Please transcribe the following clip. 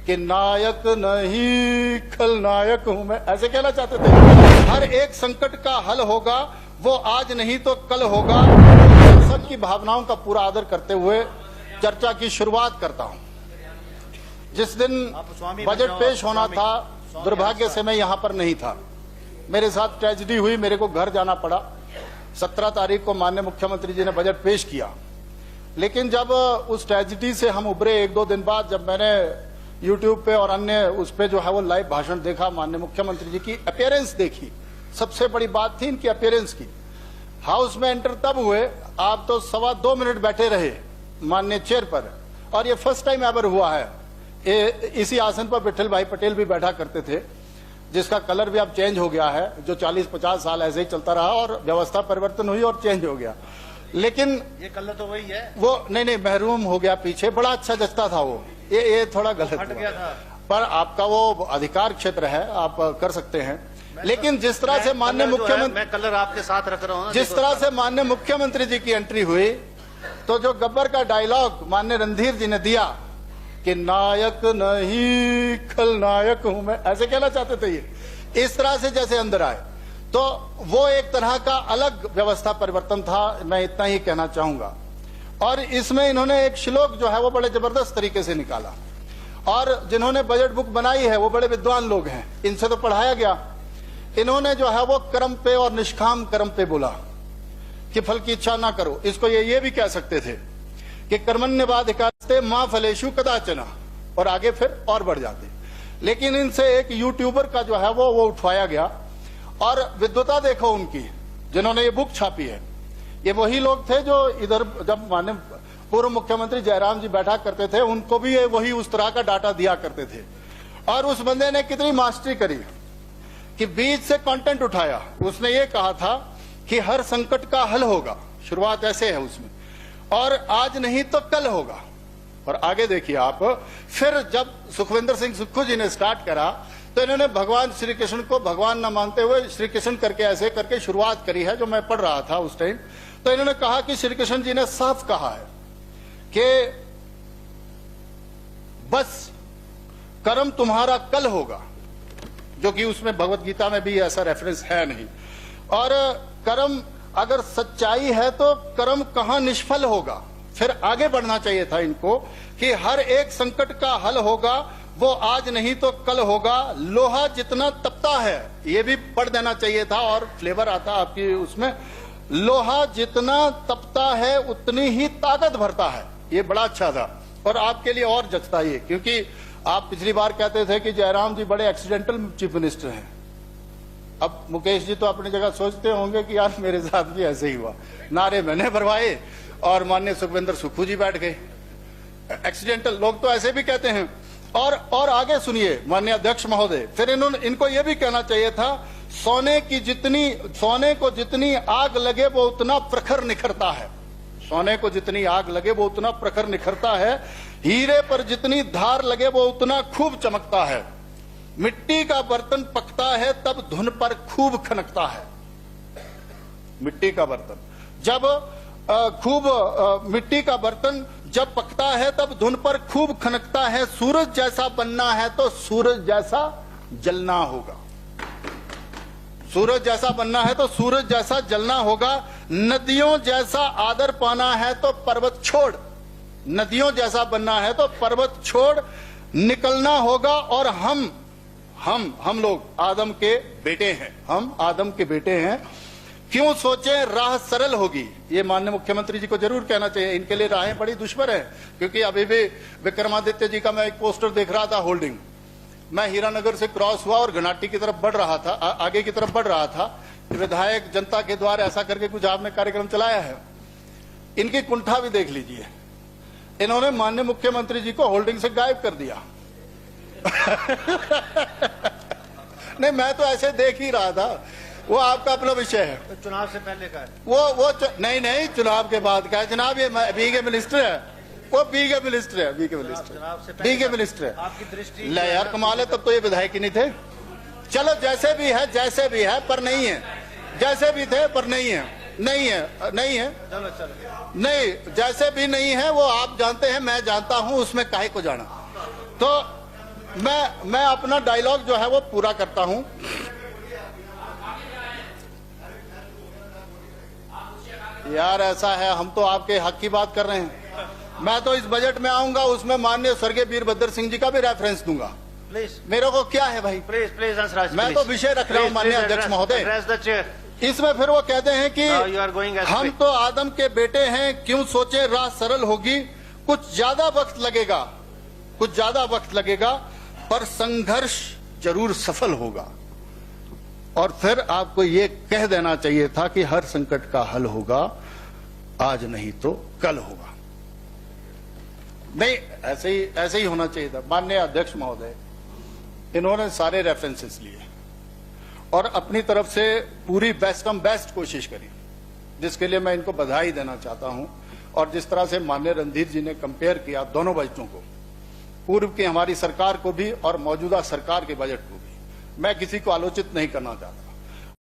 कि नायक नहीं खलनायक हूं मैं, ऐसे कहना चाहते थे। हर एक संकट का हल होगा, वो आज नहीं तो कल होगा। सबकी भावनाओं का पूरा आदर करते हुए चर्चा की शुरुआत करता हूं। जिस दिन बजट पेश होना था, दुर्भाग्य से मैं यहां पर नहीं था। मेरे साथ ट्रेजेडी हुई, मेरे को घर जाना पड़ा। 17 तारीख को माननीय मुख्यमंत्री जी ने बजट पेश किया, लेकिन जब उस ट्रेजेडी से हम उभरे 1-2 दिन बाद, जब मैंने यूट्यूब पे और अन्य उस पे जो है वो लाइव भाषण देखा, माननीय मुख्यमंत्री जी की अपीयरेंस देखी, सबसे बड़ी बात थी इनकी अपीयरेंस की। हाउस में एंटर तब हुए, आप तो 2.25 मिनट बैठे रहे माननीय चेयर पर, और ये फर्स्ट टाइम एवर हुआ है। इसी आसन पर विठल भाई पटेल भी बैठा करते थे, जिसका कलर भी अब चेंज हो गया है, जो 40-50 साल ऐसे ही चलता रहा और व्यवस्था परिवर्तन हुई और चेंज हो गया। लेकिन ये कलर तो वही है, वो नहीं महरूम हो गया पीछे, बड़ा अच्छा जचता था वो। ये थोड़ा गलत हट गया था, पर आपका वो अधिकार क्षेत्र है, आप कर सकते हैं। लेकिन जिस तरह से माननीय मुख्यमंत्री, मैं कलर आपके साथ रख रहा हूं, जिस तरह से माननीय मुख्यमंत्री जी की एंट्री हुई, तो जो गब्बर का डायलॉग माननीय रणधीर जी ने दिया कि नायक नहीं खलनायक हूं मैं, ऐसे कहना चाहते थे। ये इस तरह से जैसे अंदर आए, तो वो एक तरह का अलग व्यवस्था परिवर्तन था, मैं इतना ही कहना चाहूंगा। और इसमें इन्होंने एक श्लोक जो है वो बड़े जबरदस्त तरीके से निकाला, और जिन्होंने बजट बुक बनाई है वो बड़े विद्वान लोग हैं, इनसे तो पढ़ाया गया। इन्होंने जो है वो कर्म पे और निष्काम कर्म पे बोला कि फल की इच्छा ना करो। इसको ये भी कह सकते थे कि कर्मण्यवाधिकारस्ते मां फलेषु कदाचन, और आगे फिर और बढ़ जाते। लेकिन इनसे एक यूट्यूबर का जो है वो उठवाया गया, और विद्वता देखो उनकी, जिन्होंने ये बुक छापी है। ये वही लोग थे जो इधर जब माननीय पूर्व मुख्यमंत्री जयराम जी बैठा करते थे, उनको भी ये वही उस तरह का डाटा दिया करते थे। और उस बंदे ने कितनी मास्टरी करी कि बीच से कंटेंट उठाया। उसने ये कहा था कि हर संकट का हल होगा, शुरुआत ऐसे है उसमें, और आज नहीं तो कल होगा। और आगे देखिए आप, फिर जब सुखविंदर सिंह सुक्खू जी ने स्टार्ट करा, तो इन्होंने भगवान श्री कृष्ण को भगवान न मानते हुए श्री कृष्ण करके ऐसे करके शुरुआत करी है, जो मैं पढ़ रहा था उस टाइम। तो इन्होंने कहा कि श्री कृष्ण जी ने साफ कहा है कि बस कर्म तुम्हारा कल होगा, जो कि उसमें भगवत गीता में भी ऐसा रेफरेंस है नहीं। और कर्म अगर सच्चाई है तो कर्म कहां निष्फल होगा। फिर आगे बढ़ना चाहिए था इनको कि हर एक संकट का हल होगा, वो आज नहीं तो कल होगा। लोहा जितना तपता है, ये भी पढ़ देना चाहिए था, और फ्लेवर आता आपकी उसमें। लोहा जितना तपता है उतनी ही ताकत भरता है, ये बड़ा अच्छा था। और आपके लिए और जचता ये, क्योंकि आप पिछली बार कहते थे कि जयराम जी बड़े एक्सीडेंटल चीफ मिनिस्टर हैं। अब मुकेश जी तो अपनी जगह सोचते होंगे कि यार मेरे साथ भी ऐसे ही हुआ, नारे मैंने भरवाए और माननीय सुखविंदर सुक्खू जी बैठ गए। एक्सीडेंटल लोग तो ऐसे भी कहते हैं। और आगे सुनिए माननीय अध्यक्ष महोदय, फिर इनको यह भी कहना चाहिए था, सोने को जितनी आग लगे वो उतना प्रखर निखरता है। सोने को जितनी आग लगे वो उतना प्रखर निखरता है। हीरे पर जितनी धार लगे वो उतना खूब चमकता है। मिट्टी का बर्तन पकता है तब धुन पर खूब खनकता है। मिट्टी का बर्तन जब मिट्टी का बर्तन जब पकता है तब धुन पर खूब खनकता है। सूरज जैसा बनना है तो सूरज जैसा जलना होगा। सूरज जैसा बनना है तो सूरज जैसा जलना होगा। नदियों जैसा आदर पाना है तो पर्वत छोड़, नदियों जैसा बनना है तो पर्वत छोड़ निकलना होगा। और हम लोग आदम के बेटे हैं, हम आदम के बेटे हैं। क्यों सोचे राह सरल होगी, ये माननीय मुख्यमंत्री जी को जरूर कहना चाहिए। इनके लिए राहें बड़ी दुश्मन है, क्योंकि अभी भी विक्रमादित्य जी का मैं एक पोस्टर देख रहा था होल्डिंग। मैं हीरानगर से क्रॉस हुआ और घनाटी की तरफ बढ़ रहा था, आगे की तरफ बढ़ रहा था। विधायक जनता के द्वार ऐसा करके कुछ आपने कार्यक्रम चलाया है। इनकी कुंठा भी देख लीजिए, इन्होंने माननीय मुख्यमंत्री जी को होल्डिंग से गायब कर दिया। नहीं, मैं तो ऐसे देख ही रहा था, वो आपका अपना विषय है। तो चुनाव से पहले का है वो नहीं चुनाव के बाद का है जनाब। ये बी के मिनिस्टर है, वो बी के मिनिस्टर है, बी के मिनिस्टर है। आपकी दृष्टि ले यार कमाल है, तब तो ये विधायक ही नहीं थे। चलो जैसे भी है पर नहीं है, जैसे भी थे पर नहीं है, चलो नहीं, जैसे भी नहीं है वो आप जानते हैं, मैं जानता हूं, उसमें काहे को जाना। तो मैं अपना डायलॉग जो है वो पूरा करता हूं। यार ऐसा है, हम तो आपके हक की बात कर रहे हैं। मैं तो इस बजट में आऊंगा, उसमें माननीय स्वर्गीय वीरभद्र सिंह जी का भी रेफरेंस दूंगा। प्लीज मेरे को क्या है भाई, प्लीज प्लीज आंसर। मैं तो विषय रख रहा हूं माननीय अध्यक्ष महोदय। Address the chair. इसमें फिर वो कहते हैं कि Now you are going astray. हम तो आदम के बेटे हैं, क्यों सोचे राह सरल होगी, कुछ ज्यादा वक्त लगेगा, कुछ ज्यादा वक्त लगेगा, पर संघर्ष जरूर सफल होगा। और फिर आपको ये कह देना चाहिए था कि हर संकट का हल होगा, आज नहीं तो कल होगा। नहीं, ऐसे ही होना चाहिए था। माननीय अध्यक्ष महोदय, इन्होंने सारे रेफरेंसेस लिए और अपनी तरफ से पूरी बेस्ट कोशिश करी, जिसके लिए मैं इनको बधाई देना चाहता हूं। और जिस तरह से माननीय रणधीर जी ने कंपेयर किया दोनों बजटों को, पूर्व की हमारी सरकार को भी और मौजूदा सरकार के बजट को भी, मैं किसी को आलोचित नहीं करना चाहता।